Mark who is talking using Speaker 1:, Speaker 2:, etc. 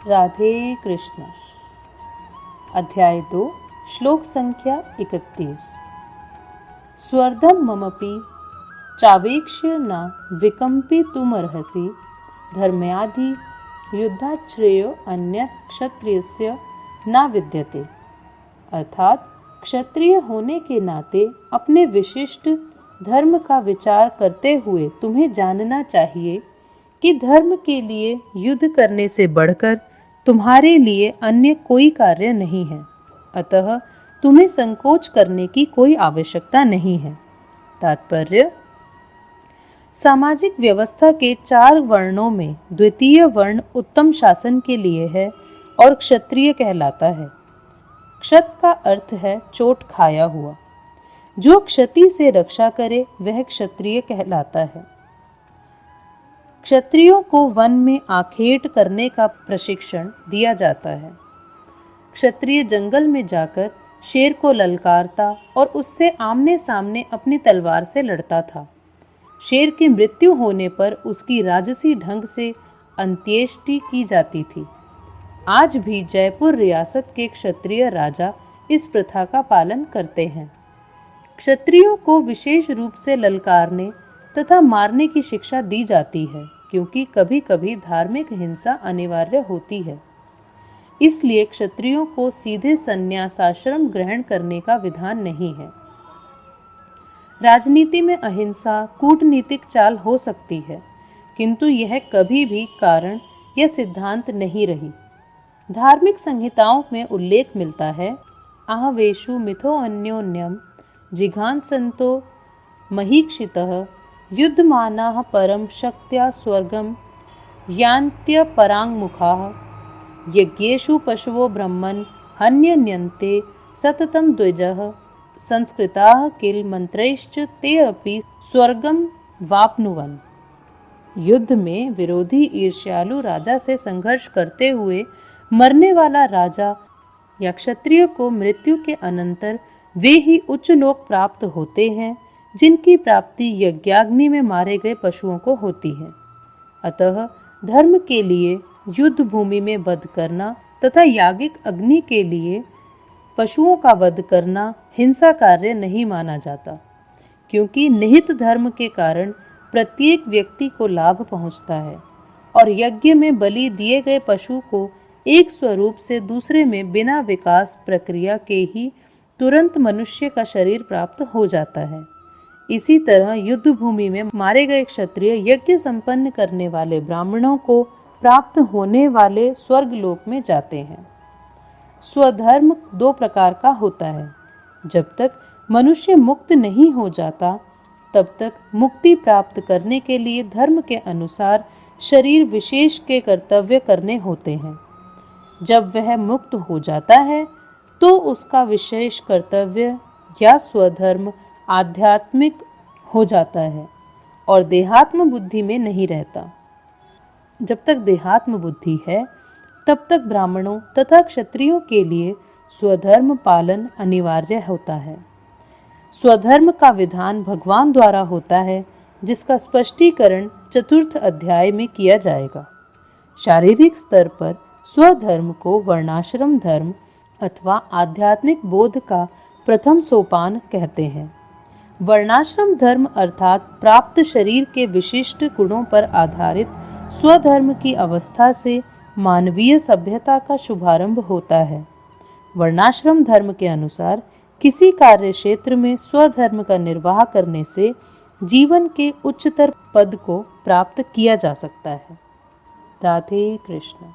Speaker 1: राधे कृष्ण। अध्याय 2 श्लोक संख्या 31। स्वर्धम ममपि चावेक्ष्य न विकम्पितुमर्हसि धर्म्याधि युद्धाच्छ्रेयो अन्य क्षत्रियस्य न विद्यते। अर्थात क्षत्रिय होने के नाते अपने विशिष्ट धर्म का विचार करते हुए तुम्हें जानना चाहिए कि धर्म के लिए युद्ध करने से बढ़कर तुम्हारे लिए अन्य कोई कार्य नहीं है। अतः तुम्हें संकोच करने की कोई आवश्यकता नहीं है। तात्पर्य: सामाजिक व्यवस्था के 4 वर्णों में द्वितीय वर्ण उत्तम शासन के लिए है और क्षत्रिय कहलाता है। क्षत का अर्थ है चोट खाया हुआ। जो क्षति से रक्षा करे वह क्षत्रिय कहलाता है। क्षत्रियों को वन में आखेट करने का प्रशिक्षण दिया जाता है। क्षत्रिय जंगल में जाकर शेर को ललकारता और उससे आमने सामने अपनी तलवार से लड़ता था। शेर की मृत्यु होने पर उसकी राजसी ढंग से अंत्येष्टि की जाती थी। आज भी जयपुर रियासत के क्षत्रिय राजा इस प्रथा का पालन करते हैं। क्षत्रियों को विशेष रूप से ललकारने तथा मारने की शिक्षा दी जाती है, क्योंकि कभी कभी धार्मिक हिंसा अनिवार्य होती है। इसलिए क्षत्रियों को सीधे संन्यासाश्रम ग्रहण करने का विधान नहीं है। राजनीति में अहिंसा कूटनीतिक चाल हो सकती है, किंतु यह कभी भी कारण या सिद्धांत नहीं रही। धार्मिक संहिताओं में उल्लेख मिलता है, आहवेषु मिथो अन्योन्यम जिघांसन्तो महीक्षितः युद्धमानाः परम शक्त्या स्वर्गम यान्त्यपराङ्मुखाः यज्ञेषु पशवो ब्रह्मन् हन्यन्यन्ते सततं द्विजः संस्कृताः किल मंत्रैश्च ते अपि स्वर्गम वाप्नुवन्। युद्ध में विरोधी ईर्ष्यालु राजा से संघर्ष करते हुए मरने वाला राजा या क्षत्रिय को मृत्यु के अनंतर वे ही उच्च लोक प्राप्त होते हैं जिनकी प्राप्ति यज्ञाग्नि में मारे गए पशुओं को होती है। अतः धर्म के लिए युद्ध भूमि में वध करना तथा यागिक अग्नि के लिए पशुओं का वध करना हिंसा कार्य नहीं माना जाता, क्योंकि निहित धर्म के कारण प्रत्येक व्यक्ति को लाभ पहुंचता है और यज्ञ में बलि दिए गए पशु को एक स्वरूप से दूसरे में बिना विकास प्रक्रिया के ही तुरंत मनुष्य का शरीर प्राप्त हो जाता है। इसी तरह युद्ध भूमि में मारे गए क्षत्रिय यज्ञ संपन्न करने वाले ब्राह्मणों को प्राप्त होने वाले स्वर्ग लोक में जाते हैं। स्वधर्म 2 प्रकार का होता है। जब तक मनुष्य मुक्त नहीं हो जाता तब तक मुक्ति प्राप्त करने के लिए धर्म के अनुसार शरीर विशेष के कर्तव्य करने होते हैं। जब वह मुक्त हो जाता है तो उसका विशेष कर्तव्य या स्वधर्म आध्यात्मिक हो जाता है और देहात्म बुद्धि में नहीं रहता। जब तक देहात्म बुद्धि है तब तक ब्राह्मणों तथा क्षत्रियों के लिए स्वधर्म पालन अनिवार्य होता है। स्वधर्म का विधान भगवान द्वारा होता है, जिसका स्पष्टीकरण 4th अध्याय में किया जाएगा। शारीरिक स्तर पर स्वधर्म को वर्णाश्रम धर्म अथवा आध्यात्मिक बोध का प्रथम सोपान कहते हैं। वर्णाश्रम धर्म अर्थात प्राप्त शरीर के विशिष्ट गुणों पर आधारित स्वधर्म की अवस्था से मानवीय सभ्यता का शुभारंभ होता है। वर्णाश्रम धर्म के अनुसार किसी कार्य क्षेत्र में स्वधर्म का निर्वाह करने से जीवन के उच्चतर पद को प्राप्त किया जा सकता है। राधे कृष्ण।